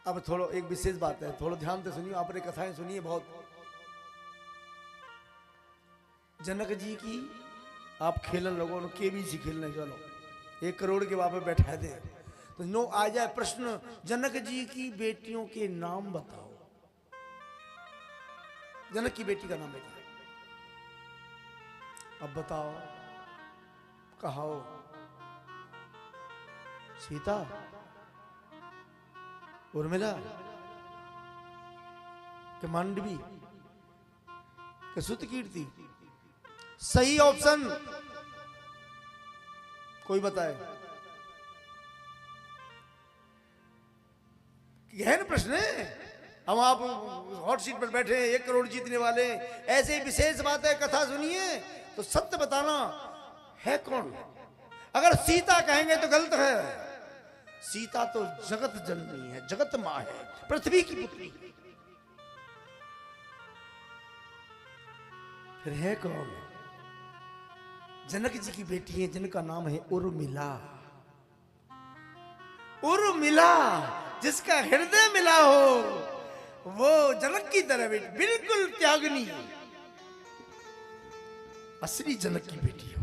अब थोड़ा एक विशेष बात है, थोड़ा ध्यान से सुनिए, आपने कथाएं सुनिए बहुत। जनक जी की आप खेलन लगो, केबीसी खेलने चलो, 1 करोड़ के वहां पे बैठा दे तो नो आ जाए प्रश्न, जनक जी की बेटियों के नाम बताओ। जनक की बेटी का नाम बताओ। अब बताओ, कहो सीता, उर्मिला, के मांडवी, के सुतकीर्ति। सही ऑप्शन कोई बताए? गहन प्रश्न है। हम आप हॉट सीट पर बैठे हैं, 1 करोड़ जीतने वाले, ऐसे विशेष बात है, कथा सुनिए तो सत्य बताना है कौन। अगर सीता कहेंगे तो गलत है। सीता तो जगत जननी है, जगत मां है, पृथ्वी की पुत्री। फिर है कौन? जनक जी की बेटी है जिनका नाम है उर्मिला। उर्मिला, जिसका हृदय मिला हो, वो जनक की तरह बेटी, बिल्कुल त्यागनी, असली जनक की बेटी हो।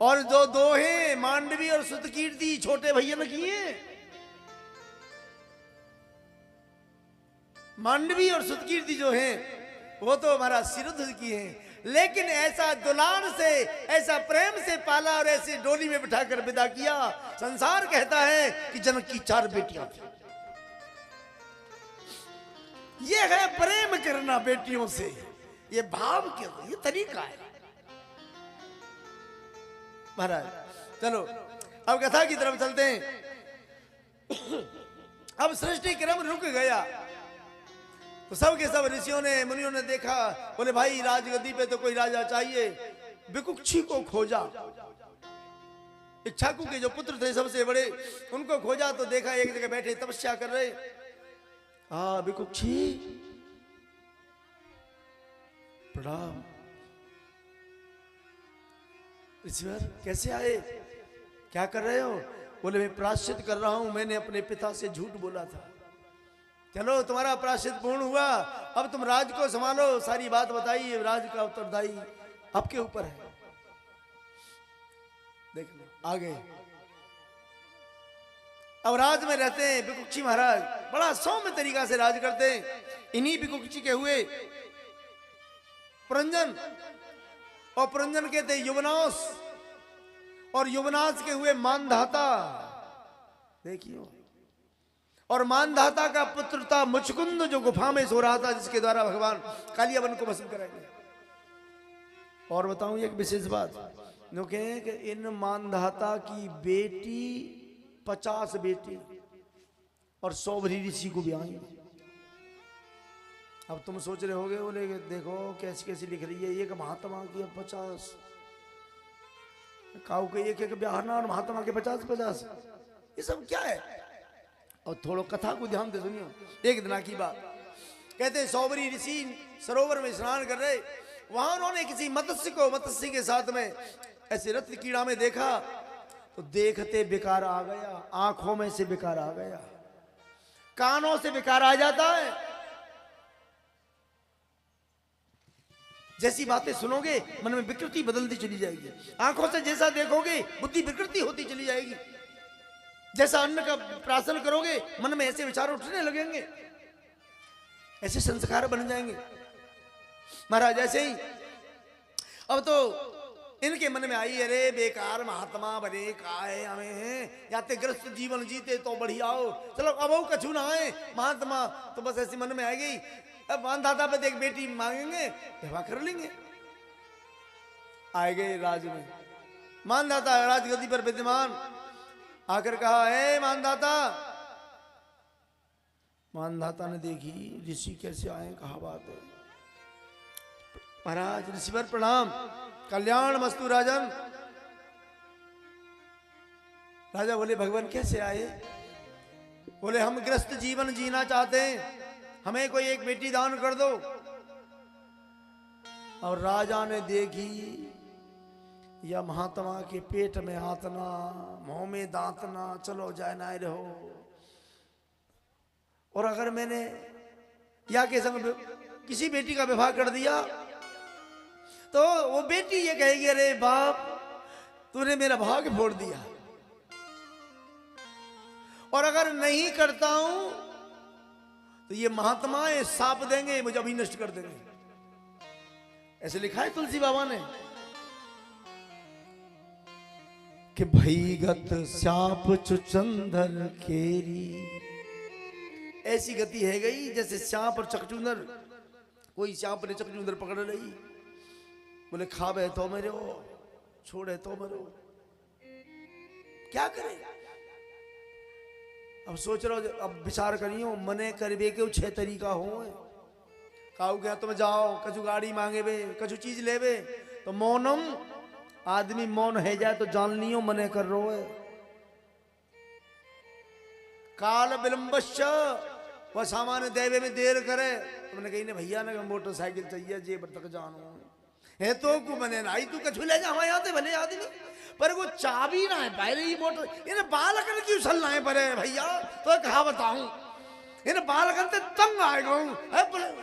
और जो दो हैं, मांडवी और सुतकीर्ति, छोटे भैया ने किए। मांडवी और सुतकीर्ति जो हैं वो तो हमारा सिरुद्ध की हैं, लेकिन ऐसा दुलार से, ऐसा प्रेम से पाला और ऐसे डोली में बिठाकर विदा किया। संसार कहता है कि जनक की 4 बेटियां थी। ये है प्रेम करना बेटियों से, ये भाव के, ये तरीका है महाराज। चलो अब कथा की तरफ चलते हैं। अब सृष्टि क्रम रुक गया तो सब के सब ऋषियों ने, मुनियों ने देखा, बोले भाई राजगद्दी पे तो कोई राजा चाहिए। विकुक्षी को खोजा, इक्ष्वाकु के जो पुत्र थे सबसे बड़े, उनको खोजा तो देखा एक जगह बैठे तपस्या कर रहे। हाँ विकुक्षी, प्रणाम। ईश्वर कैसे आए, क्या कर रहे हो? बोले मैं प्रायश्चित कर रहा हूं, मैंने अपने पिता से झूठ बोला था। चलो तुम्हारा प्रायश्चित पूर्ण हुआ, अब तुम राज को संभालो, सारी बात बताइए, राज का उत्तरदायी आपके ऊपर है। देख लो आगे। अब राज में रहते हैं विकुक्षी महाराज, बड़ा सौम्य तरीका से राज करते हैं। इन्हीं विकुक्षी के हुए पुरंजन, और पुरंजन के थे युवनाश, और युवनाश के हुए मानधाता। देखियो, और मानधाता का पुत्र था मुचकुंद, जो गुफा में सो रहा था, जिसके द्वारा भगवान कालियावन को भस्म कराएंगे। और बताऊं एक विशेष बात, जो कहें कि इन मानधाता की बेटी 50 बेटी और 100 ऋषि को ब्याही। अब तुम सोच रहे होगे, बोले देखो कैसी कैसी लिख रही है, एक महात्मा की 50, काऊ के एक ब्याहना, और महात्मा के 50, ये सब क्या है? और थोड़ा कथा को ध्यान से सुनियो। एक दिन की बात, कहते सौबरी ऋषि सरोवर में स्नान कर रहे, वहां उन्होंने किसी मत्स्य को, मत्स्य के साथ में ऐसे रत्न कीड़ा में देखा, तो देखते बेकार आ गया, आंखों में से बेकार आ गया, कानों से बेकार आ जाता है। जैसी बातें सुनोगे मन में विकृति बदलती चली जाएगी, आंखों से जैसा देखोगे बुद्धि विकृति होती चली जाएगी, जैसा अन्न का प्राशन करोगे मन में ऐसे विचार उठने लगेंगे, ऐसे संस्कार बन जाएंगे महाराज। ऐसे ही अब तो इनके मन में आई, अरे बेकार महात्मा बने काहे हमें हैं, याते ग्रस्त जीवन जीते तो बढ़िया हो, चलो अब कछु ना आए महात्मा, तो बस ऐसी मन में आ गई। अब मानधाता पे एक बेटी मांगेंगे, विवाह कर लेंगे। आए गए राज में, मानधाता राजगद्दी पर विद्यमान, आकर कहा, हे मानधाता। मानधाता ने देखी ऋषि कैसे आए, कहा बात है महाराज, ऋषिवर प्रणाम, कल्याण मस्तु राजन। राजा बोले भगवान कैसे आए? बोले हम ग्रस्त जीवन जीना चाहते हैं, हमें कोई एक बेटी दान कर दो। और राजा ने देखी, या महात्मा के पेट में आतना, मुंह में दांतना, चलो जाए ना रहो। और अगर मैंने या के संग किसी बेटी का विवाह कर दिया तो वो बेटी ये कहेगी, अरे बाप तूने मेरा भाग्य फोड़ दिया। और अगर नहीं करता हूं तो ये महात्माएं साप देंगे, मुझे अभी नष्ट कर देंगे। ऐसे लिखा है तुलसी बाबा ने कि भईगत श्याप चुचंदर केरी। ऐसी गति है गई जैसे सांप और चकचूंदर, कोई सांप ने चकचूंदर पकड़ रही, बोले खावे तो मेरे हो, छोड़े तो मेरे हो, क्या करे। अब सोच रहा हूं, अब विचार करियो मने करबे के 6 तरीका हो। काऊ क्या तुम जाओ कछु गाड़ी मांगे बे, कछु चीज लेवे तो मौनम, आदमी मौन है जाए तो जान लियो मने कर रो है। काल विलंबश्च, वह सामान्य देवे में देर करे। तुमने कही ने भैया ना मोटरसाइकिल चाहिए जे तक जानो है तो को मने ना आई तू कछु ले जा हमारे आते भले आदमी, पर वो चाबी ना है पहले ही मोटर इन्हें बालकन की उछलना है परे भैया। तो कहा बताऊं इन्हें बालकन से तंग आएगा हूं,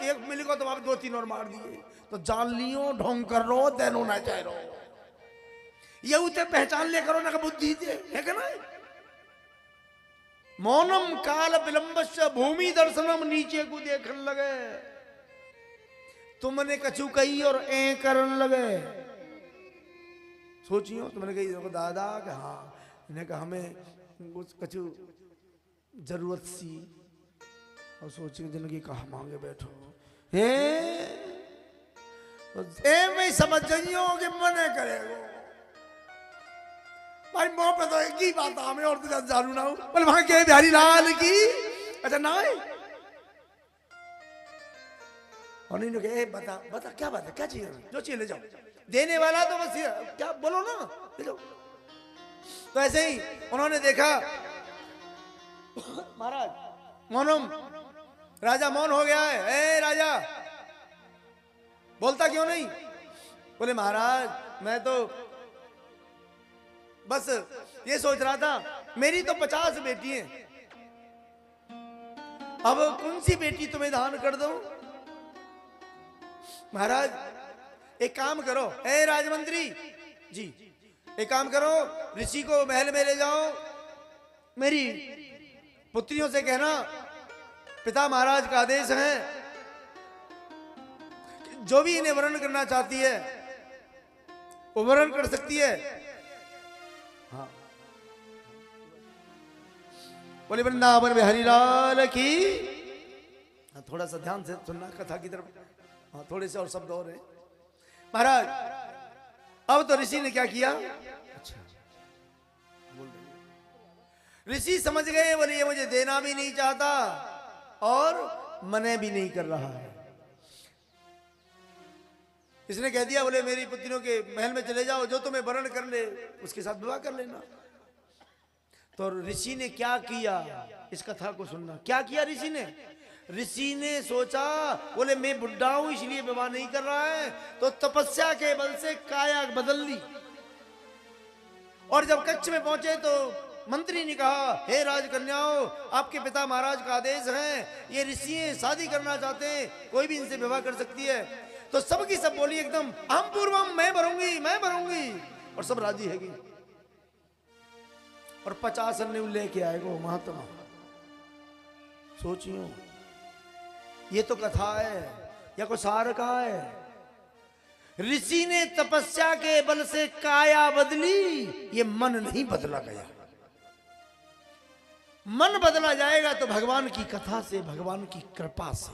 एक मिली को तो आप 2-3 और मार दिए तो जान लियो ढोंग कर रो देनो ना चाह रो। ये उसे पहचान ले करो ना बुद्धि दे है क्या ना। मौनम काल विलंबश्च भूमि दर्शनम, नीचे को देखने लगे। तुमने कछु कही और ए करन लगे। सोचियो तुमने कही दादा कि हाँ, इन्हें कहा हमें कछु जरूरत सी, और सोचिए जिंदगी कहा मांगे बैठो हे मैं समझ जाइयो कि मने करेगो भाई मोह पे तो एक ही बात हमें और तो जानू ना हूं। बोले वहां के बिहारी लाल की अच्छा ना है। और नहीं कहे बता बता क्या बात है, क्या चाहिए, जो चाहिए ले जाओ, देने वाला तो बस क्या बोलो ना ले जाओ। तो ऐसे ही उन्होंने देखा महाराज मौनम, राजा मौन हो गया है। ए राजा बोलता क्यों नहीं। बोले महाराज मैं तो बस ये सोच रहा था, मेरी तो 50 बेटी हैं, अब कौन सी बेटी तुम्हें दान कर दूं। महाराज एक काम करो, ए राजमंत्री जी एक काम करो, ऋषि को महल में ले जाओ, मेरी पुत्रियों से कहना पिता महाराज का आदेश है, जो भी इन्हें वर्ण करना चाहती है वो वर्ण कर सकती है। हाँ बोले वृंदावन बिहारी लाल की। थोड़ा सा ध्यान से सुनना कथा की तरफ। हाँ थोड़े से और शब्द और है महाराज। अब तो ऋषि ने क्या किया, अच्छा ऋषि समझ गए, बोले ये मुझे देना भी नहीं चाहता और मने भी नहीं कर रहा है। इसने कह दिया बोले मेरी पुत्रियों के महल में चले जाओ, जो तुम्हें वर्ण कर ले उसके साथ विवाह कर लेना। तो ऋषि ने क्या किया, इस कथा को सुनना। क्या किया ऋषि ने, ऋषि ने सोचा बोले मैं बुढ़ा हूं इसलिए विवाह नहीं कर रहा है, तो तपस्या के बल से काया बदल ली। और जब कच्छ में पहुंचे तो मंत्री ने कहा हे राजकन्याओं आपके पिता महाराज का आदेश है, ये ऋषि शादी करना चाहते हैं, कोई भी इनसे विवाह कर सकती है। तो सब की सब बोली एकदम हम पूर्वम मैं भरूंगी मैं भरूंगी, और सब राजी है। और 50 अन्य लेके आएगो महात्मा। सोचियो ये तो कथा है या कोई सार का है। ऋषि ने तपस्या के बल से काया बदली, ये मन नहीं बदला गया। मन बदला जाएगा तो भगवान की कथा से, भगवान की कृपा से।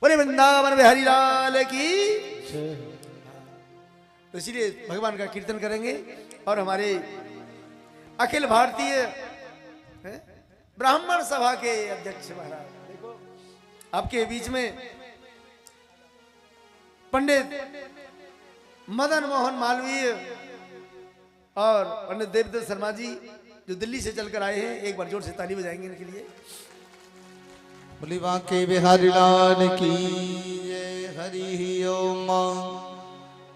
बोले वृंदावन बिहारी लाल की। तो इसीलिए भगवान का कीर्तन करेंगे। और हमारे अखिल भारतीय ब्राह्मण सभा के अध्यक्ष महाराज देखो आपके बीच में पंडित मदन मोहन मालवीय और पंडित देवदत्त शर्मा जी जो दिल्ली से चलकर आए हैं, एक बार जोर से ताली बजाएंगे इनके लिए। बोली बांके बिहारी लाल की जय। हरि ओम।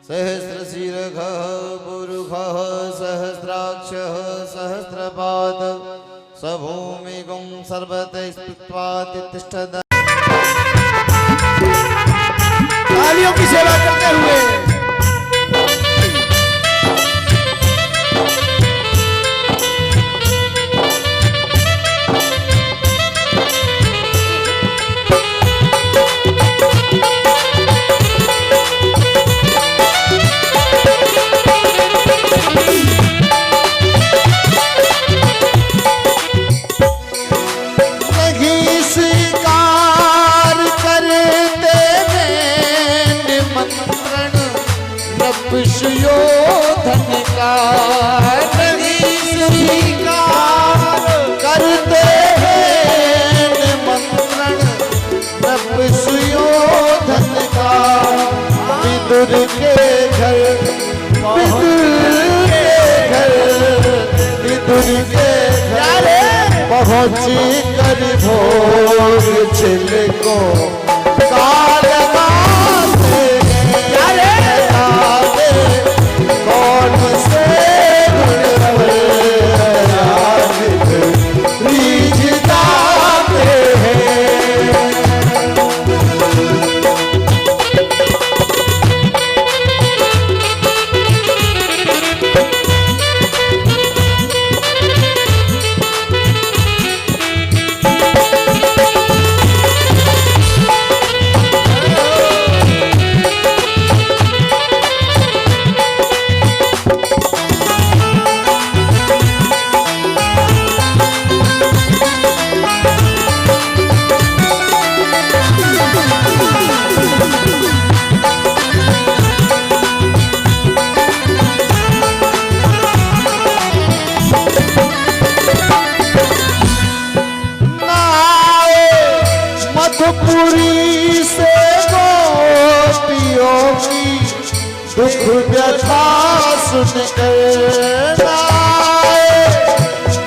सहस्र शीर्षः पुरुषः सहस्राक्षः सहस्रपाद सभूमि गुं सर्वतः स्थित्वा तिष्ठत्। तालियों की सेवा करते हुए योधन का करते हैं निमंत्रण सुयोधन का। विदुर के घर विदुर के घर पहुँची कर भोग छिलको काल मधुपुरी से गोपियों की दुख व्यथा सुनकर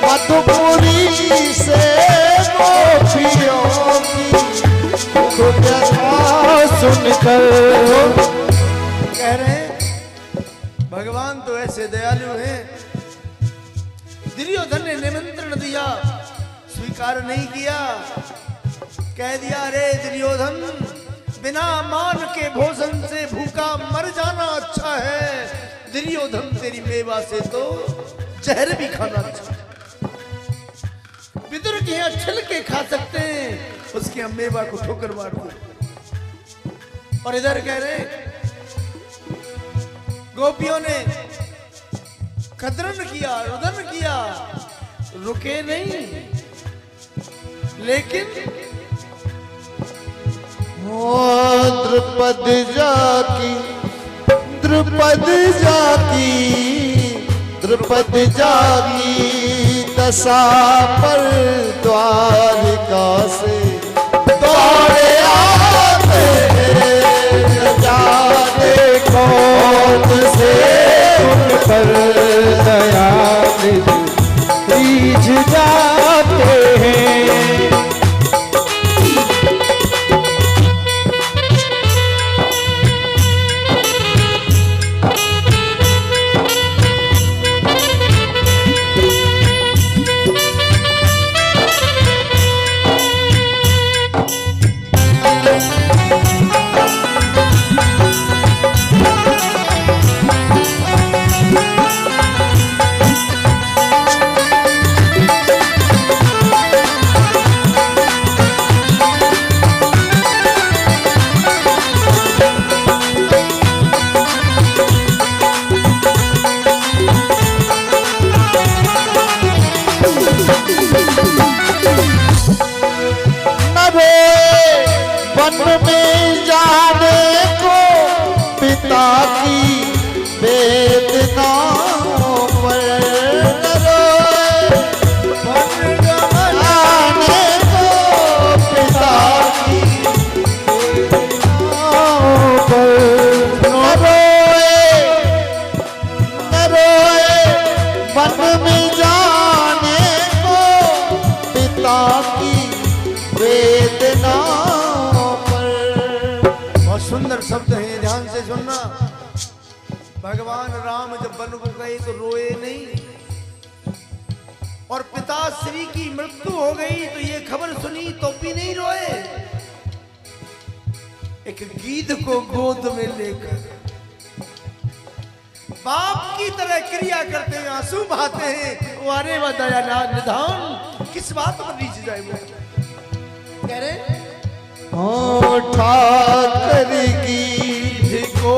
मधुपुरी से गोपियों की दुख व्यथा सुनकर कह रहे हैं भगवान तो ऐसे दयालु हैं। दुर्योधन ने निमंत्रण दिया, स्वीकार नहीं किया। कह दिया रे दुर्योधन, बिना मान के भोजन से भूखा मर जाना अच्छा है। दुर्योधन तेरी मेवा से तो जहर भी खाना अच्छा है। विदुर के यहाँ छिल के खा सकते हैं, उसके यहाँ मेवा को ठोकर मार दो। और इधर कह रहे गोपियों ने कतरन किया, रुदन किया, रुके नहीं। लेकिन द्रुपद जाकी द्रुपद जाकी द्रुपद जाकी दशा पर द्वारिका से दौड़े आते जाने कौन से उन पर दया रीझ जाते हैं। वन में जाने को पिता की वेदनाओं पर न रोए। जाने को पिता की वेदनाओं पर न रोए, न रोए। वन में जाने को पिता की वेदना। सुंदर शब्द है, ध्यान से सुनना। भगवान राम जब वन को गए तो रोए नहीं, और पिताश्री की मृत्यु हो गई तो ये खबर सुनी तो भी नहीं रोए। एक गीध को गोद में लेकर बाप की तरह क्रिया करते हैं, आंसू बहाते हैं। वारे व दया निधान, किस बात पर नीचे जाए वो कह रहे ठाकर गीध को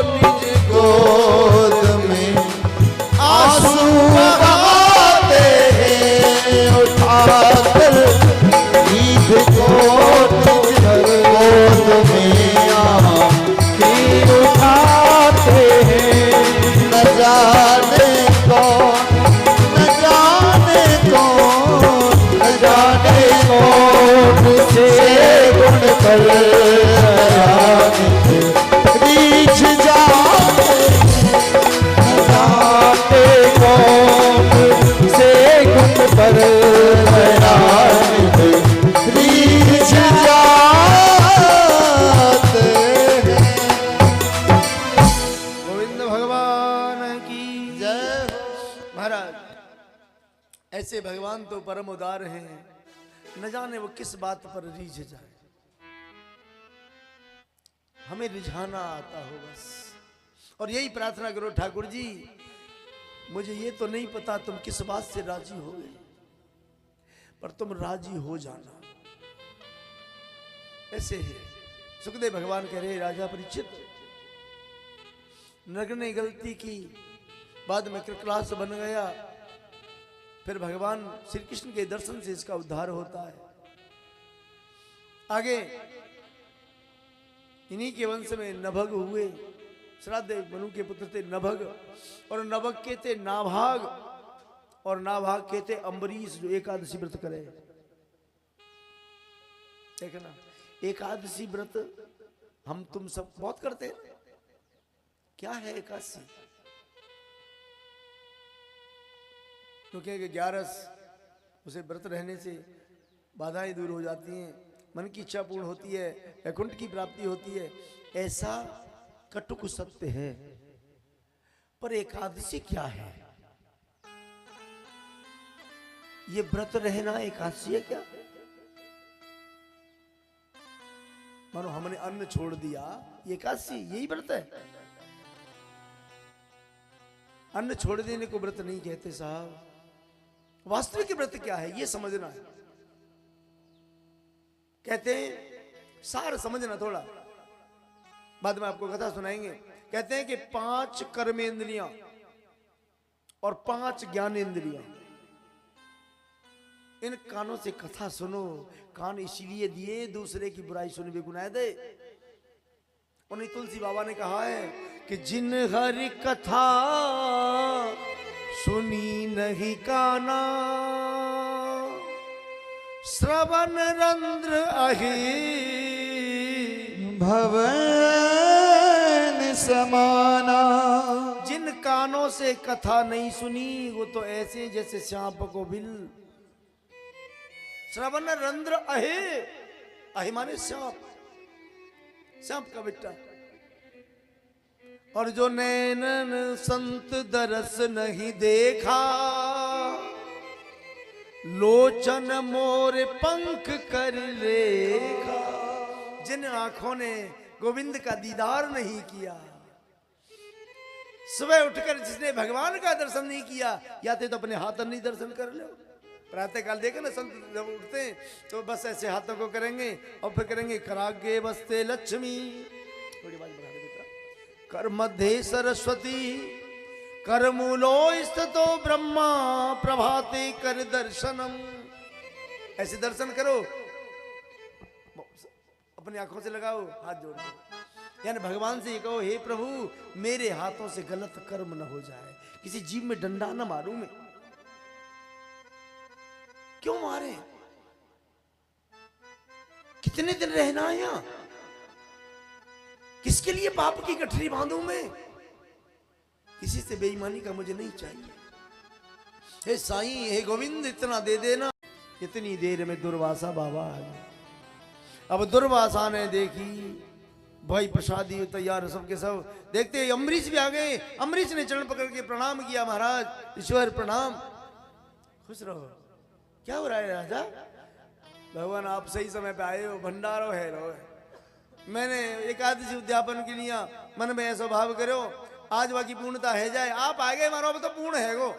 निज गोद में आंसू बहाते हैं। ठाकर गीध को निज गोद में आंसू उठाते हैं। न जाने कौन, न जाने कौन, न जाने कौन से गुण पर रीछ जाते, न जाने कौन से गुण पर रीछ जाते हैं। गोविंद भगवान की जय महाराज। ऐसे भगवान तो परम उदार हैं, न जाने वो किस बात पर रीझ जाए। हमें रिझाना आता हो बस, और यही प्रार्थना करो ठाकुर जी मुझे ये तो नहीं पता तुम किस बात से राजी हो गए, पर तुम राजी हो जाना। ऐसे ही सुखदेव भगवान कह रहे राजा परीक्षित, नगर ने गलती की, बाद में कृकलास बन गया, फिर भगवान श्री कृष्ण के दर्शन से इसका उद्धार होता है। आगे इन्हीं के वंश में नभग हुए, श्राद्धदेव मनु के पुत्र थे नभग, और नभग के थे नाभाग, और नाभाग के थे अम्बरीश जो एकादशी व्रत करे। देखना एकादशी व्रत हम तुम सब बहुत करते हैं। क्या है एकादशी? क्योंकि 11 उसे व्रत रहने से बाधाएं दूर हो जाती हैं, मन की इच्छा पूर्ण होती है, वैकुंठ की प्राप्ति होती है। ऐसा कटुक सत्य है, पर एकादशी क्या है? ये व्रत रहना एकादशी है क्या? मानो हमने अन्न छोड़ दिया, ये एकादशी यही व्रत है? अन्न छोड़ देने को व्रत नहीं कहते साहब। वास्तविक व्रत क्या है ये समझना है। कहते हैं सार समझना थोड़ा, बाद में आपको कथा सुनाएंगे। कहते हैं कि 5 कर्मेंद्रियां और 5 ज्ञानेंद्रियां, इन कानों से कथा सुनो। कान इसीलिए दिए दूसरे की बुराई सुन भी गुनाह दे। उन्हीं तुलसी बाबा ने कहा है कि जिन हरि कथा सुनी नहीं काना, श्रवण रंध्र अहि भवन समाना। जिन कानों से कथा नहीं सुनी वो तो ऐसे जैसे सांप को बिल। श्रवण रंध्र अहे, अहि माने सांप, सांप का बेटा। और जो नैनन संत दरस नहीं देखा, लोचन मोर पंख कर लेखा। जिन आंखों ने गोविंद का दीदार नहीं किया, सुबह उठकर जिसने भगवान का दर्शन नहीं किया, या तो अपने हाथों नहीं दर्शन कर लो। प्रातः काल देखे ना संत जब उठते हैं तो बस ऐसे हाथों को करेंगे और फिर करेंगे करागे बसते लक्ष्मी, थोड़ी बात बढ़ा दे बेटा, कर मध्य सरस्वती, कर मूलो स्थितो ब्रह्मा, प्रभाते कर दर्शनम। ऐसे दर्शन करो, अपनी आंखों से लगाओ, हाथ जोड़ दो, यानी भगवान से ये कहो हे प्रभु मेरे हाथों से गलत कर्म न हो जाए, किसी जीव में डंडा न मारूं मैं। क्यों मारे? कितने दिन रहना है यहां? किसके लिए पाप की गठरी बांधूं मैं? किसी से बेईमानी का मुझे नहीं चाहिए। हे साईं, हे गोविंद, इतना दे देना। इतनी देर में दुर्वासा बाबा आ गए। अब दुर्वासा ने देखी भाई प्रसादी तैयार, सबके सब देखते ही अम्बरीश भी आ गए। अम्बरीश ने चरण पकड़ के प्रणाम किया, महाराज ईश्वर प्रणाम। खुश रहो। क्या हो रहा है राजा? भगवान आप सही समय पे आए हो, भंडारो है रो। मैंने एकादशी उद्यापन के लिए मन में ऐसा भाव करो, आज बाकी पूर्णता है जाए। आप आगे मारो तो पूर्ण है गो।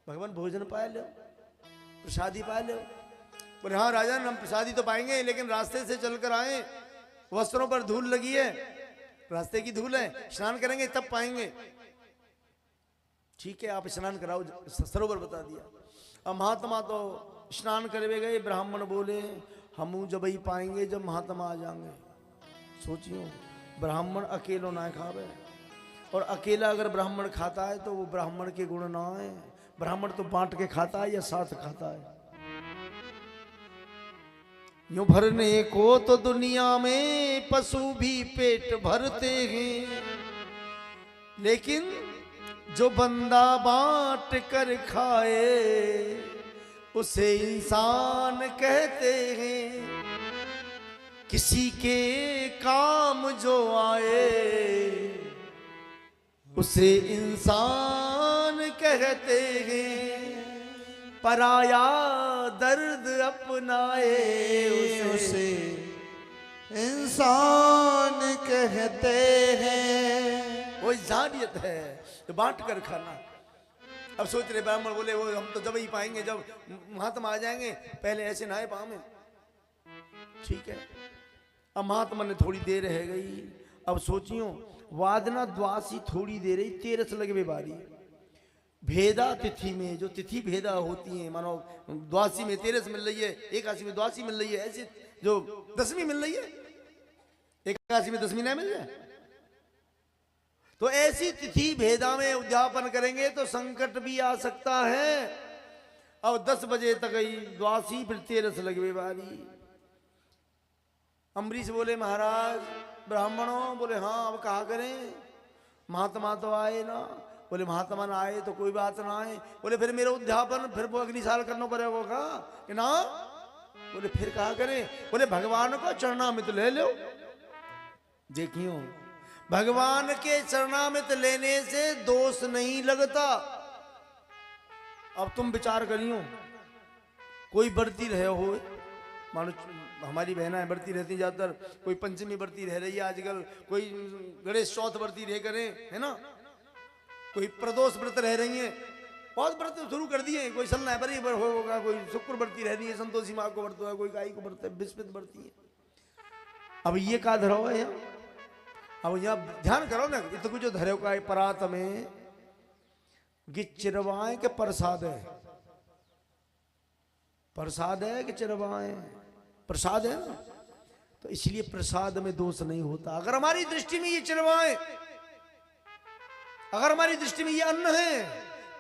भगवान भोजन पाए लो, प्रसादी पाए लो। बोले हाँ राजन, हम प्रसादी तो पाएंगे, लेकिन रास्ते से चलकर आए, वस्त्रों पर धूल लगी है, रास्ते की धूल है, स्नान करेंगे तब पाएंगे। ठीक है, आप स्नान कराओ, सरोवर बता दिया। अब महात्मा तो स्नान करवे गए। ब्राह्मण बोले हम जब ही पाएंगे जब महात्मा आ जाएंगे। सोचियो, ब्राह्मण अकेलो ना खावे, और अकेला अगर ब्राह्मण खाता है तो वो ब्राह्मण के गुण ना है। ब्राह्मण तो बांट के खाता है या साथ खाता है। यूं भरने को तो दुनिया में पशु भी पेट भरते हैं, लेकिन जो बंदा बांट कर खाए उसे इंसान कहते हैं। किसी के काम जो आए उसे इंसान कहते हैं। पराया दर्द अपनाए उसे इंसान कहते हैं। वो इंसानियत है, तो बांट कर खाना। अब सोच रहे ब्राह्मण बोले वो हम तो जब ही पाएंगे जब महात्मा आ जाएंगे, पहले ऐसे नहाए पाँव में। ठीक है, अब महात्मा ने थोड़ी देर रह गई। अब सोचियो, वादना द्वासी थोड़ी देर ही, तेरस लगे बारी। भेदा तिथि में जो तिथि भेदा होती है, मानो द्वासी में तेरस मिल रही है, एकादशी में द्वासी मिल रही है, ऐसे जो दसवीं मिल रही है, एकादशी में दसवीं नहीं मिल जाए। तो ऐसी तिथि भेदा में उद्यापन करेंगे तो संकट भी आ सकता है। अब 10 बजे तक ही द्वासी, फिर तेरस लगवे बारी। अम्बरीश बोले महाराज ब्राह्मणों, बोले हाँ अब कहा करें, महात्मा तो आए ना। बोले महात्मा ना आए तो कोई बात ना आए। बोले फिर मेरा उद्यापन फिर वो अगली साल करना पड़ेगा कि ना। बोले फिर कहा करें। बोले भगवान को चरणामृत ले लो। देखियो, भगवान के चरणामृत लेने से दोष नहीं लगता। अब तुम विचार करियो, कोई बढ़ती रहे हो, मानो हमारी बहना बढ़ती रहती ज्यादातर, कोई पंचमी बढ़ती रह रही है आजकल, कोई गणेश चौथ बढ़ती रह करें, है ना, कोई प्रदोष व्रत रह रही है, बहुत व्रत शुरू कर दिए। कोई सलनापरी होगा, कोई शुक्र बढ़ती रह रही है, संतोषी माँ को बढ़ता है, कोई गाय को बढ़ता है, बृहस्पति बढ़ती है। अब ये का धरो है यहाँ? अब यहाँ ध्यान करो ना, ये तो कुछ धरो का परात में कि चिरवाएं के प्रसाद है। प्रसाद है कि चिरवाएं? प्रसाद है ना, तो इसलिए प्रसाद में दोष नहीं होता। अगर हमारी दृष्टि में ये चिरवाएं, अगर हमारी दृष्टि में ये अन्न है,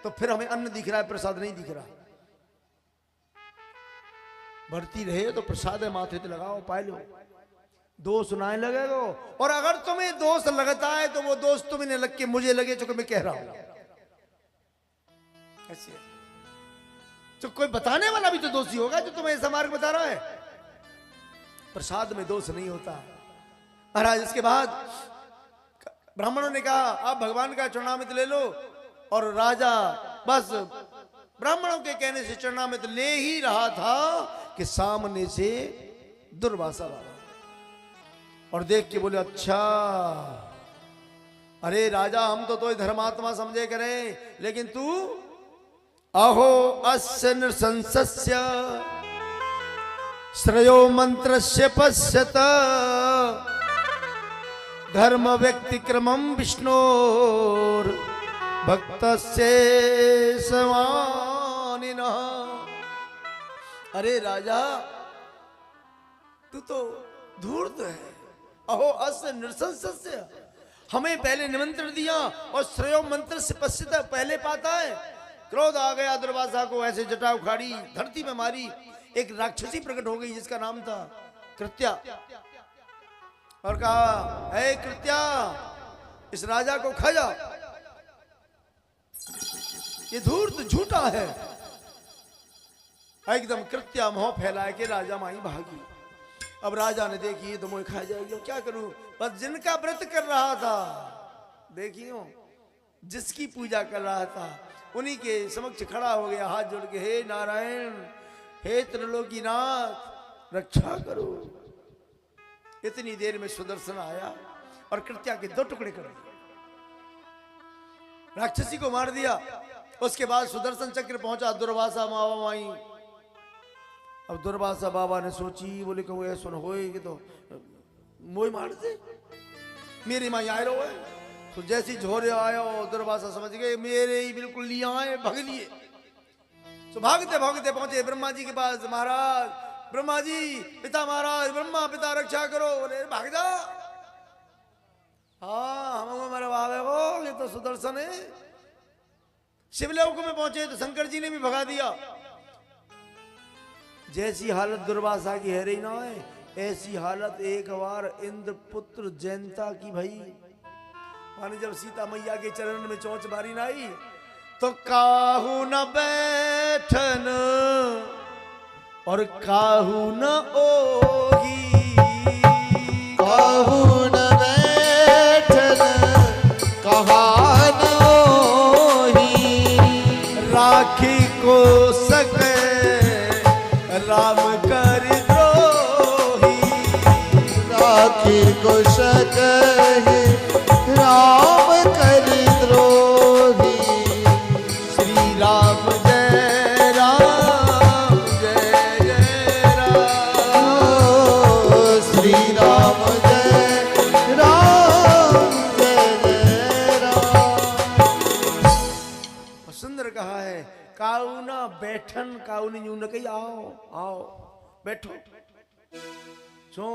तो फिर हमें अन्न दिख रहा है, प्रसाद नहीं दिख रहा। बढ़ती रहे तो प्रसाद है, माथे पे लगाओ, पाए लो, दोष सुनाए लगेगा। और अगर तुम्हें दोष लगता है तो वो दोष तुम्हें न लग के मुझे लगे, जो मैं कह रहा हूं। ऐसे तो कोई बताने वाला भी तो दोषी होगा जो तुम्हें ऐसा मार्ग बता रहा है। प्रसाद में दोष नहीं होता। महाराज इसके बाद ब्राह्मणों ने कहा आप भगवान का चरणामृत ले लो, और राजा बस ब्राह्मणों के कहने से चरणामृत ले ही रहा था कि सामने से दुर्वासा आया और देख के बोले अच्छा, अरे राजा हम तो धर्मात्मा समझे करे, लेकिन तू अहो अस्य नृशंसस्य श्रेयो मंत्रस्य पश्यत धर्म व्यक्तिक्रमं विष्णोर भक्तस्य समानिनः। अरे राजा तू तो धूर्त है। अहो अस्य नृशंसस्य, हमें पहले निमंत्रण दिया और श्रेयो मंत्र से पश्चित पहले पाता है। क्रोध आ गया दुर्वासा को, ऐसे जटा उखाड़ी धरती में मारी। एक राक्षसी प्रकट हो गई जिसका नाम था कृत्या, और कहा हे कृत्या इस राजा को खा जा, ये धूर्त झूठा है। एकदम कृत्या मोह फैलाए के राजा माई भागी। अब राजा ने देखी तो मोह खा जाएगी, क्या करूं, बस जिनका व्रत कर रहा था, देखियो जिसकी पूजा कर रहा था, उन्हीं के समक्ष खड़ा हो गया हाथ जोड़ के, हे नारायण, हे त्रिलोकीनाथ, रक्षा करो। इतनी देर में सुदर्शन आया और कृत्या के 2 टुकड़े कर दिए, राक्षसी को मार दिया। उसके बाद सुदर्शन चक्र पहुंचा दुर्वासा मावा माई। अब दुर्वासा बाबा ने सोची, बोले कहूँ ऐसा होए कि तो मोई मार दे, मेरी माँ आए रहो है। तो जैसी झोरे आया दुर्वासा समझ गए मेरे ही बिल्कुल लिया आए, भग लिए। तो भागते भागते पहुंचे ब्रह्मा जी के पास। महाराज ब्रह्मा जी, पिता महाराज, ब्रह्मा पिता रक्षा करो। बोले भाग जा। हाँ हम मेरे भावे को, ये तो सुदर्शन है। शिवलोक में पहुंचे तो शंकर जी ने भी भगा दिया। जैसी हालत दुर्वासा की है रही ना है, ऐसी हालत एक बार इंद्र पुत्र जयंता की भई। माने जब सीता मैया के चरण में चोंच मारी ना आई, तो काहू न बैठन और काहू न ओगी, काहू न बैठन कहा न ओही, राखी को सके राम कर द्रोही, राखी को सकहि राम कर द्रोही, श्री राम जय राम जय जय राम, श्री राम जय राम जय जय राम। और सुंदर कहा है, काऊ ना बैठन, काऊ ने यूं न कही आओ आओ बैठो, चो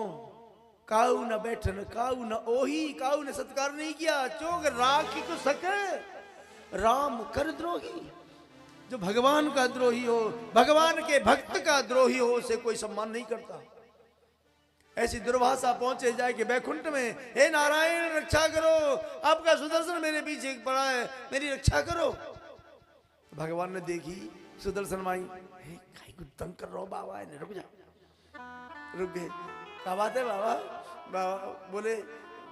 काऊ न बैठन काऊ न ओही, काऊ ने सत्कार नहीं किया। चोग राखी को सके राम कर द्रोही। जो भगवान का द्रोही हो, भगवान के भक्त का द्रोही हो, उसे कोई सम्मान नहीं करता। ऐसी दुर्वासा पहुंचे जाए कि बैकुंठ में, हे नारायण रक्षा करो, आपका सुदर्शन मेरे पीछे पड़ा है, मेरी रक्षा करो। भगवान ने देखी सुदर्शन माई, तंग कर रहा हूं बाबा, रुक जा। रुक गए। क्या बात है बाबा? बाबा बोले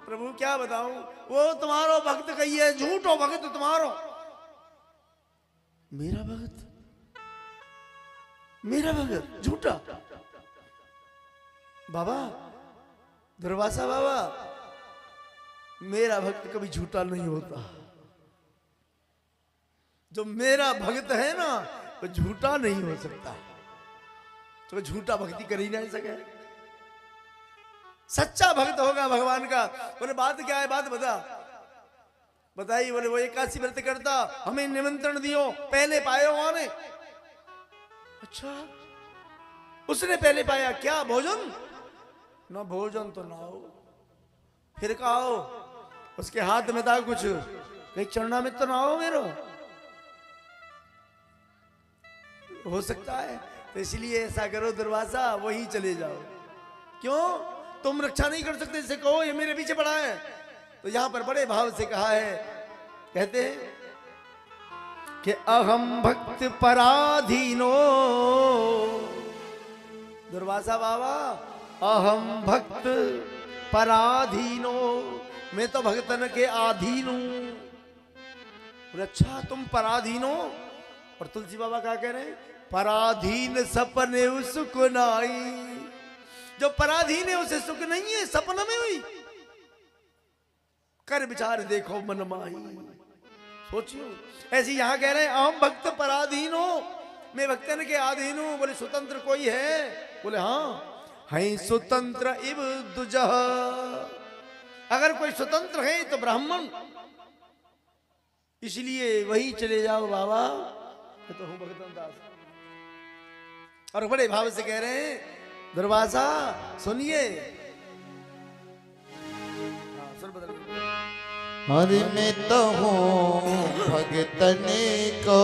प्रभु क्या बताऊं, वो तुम्हारो भक्त कही है, झूठो भक्त तुम्हारो। मेरा भक्त? मेरा भक्त झूठा? बाबा दुर्वासा बाबा, मेरा भक्त कभी झूठा नहीं होता। जो मेरा भक्त है ना, वो झूठा नहीं हो सकता। तो झूठा भक्ति कर ही नहीं सके। सच्चा भक्त होगा भगवान का। बोले बात क्या है, बात बता। बताइए। बोले वो 81 व्रत करता, हमें निमंत्रण दियो, पहले पाए वहां ने। अच्छा उसने पहले पाया क्या? भोजन ना, भोजन तो ना हो, फिर कहा हो उसके हाथ में था कुछ, कहीं चरणा में तो ना हो मेरो। हो सकता है, तो इसलिए ऐसा करो दुर्वासा, वही चले जाओ। क्यों? तुम रक्षा नहीं कर सकते, इसे कहो ये मेरे पीछे पड़ा है। तो यहां पर बड़े भाव से कहा है, कहते हैं कि अहम भक्त पराधीनो। दुर्वासा बाबा, अहम भक्त पराधीनो, मैं तो भक्तन के अधीन हूं। अच्छा तुम पराधीन हो? और तुलसी बाबा क्या कह रहे हैं? पराधीन सपने सुख नाई। जो पराधीन है उसे सुख नहीं है, सपना में हुई। कर विचार देखो मन माही। सोचियो। ऐसे यहां कह रहे हैं अहम भक्त पराधीन हो, मैं भक्तन के अधीन हूं। बोले स्वतंत्र कोई है? बोले हाँ है स्वतंत्र इव दुजह। अगर कोई स्वतंत्र है तो ब्राह्मण, इसलिए वही चले जाओ बाबा, मैं तो हूं भगतन दास। और बड़े भाव से कह रहे हैं दुर्वासा सुनिए। सुन बदल। हरि में तो हूँ भगतन को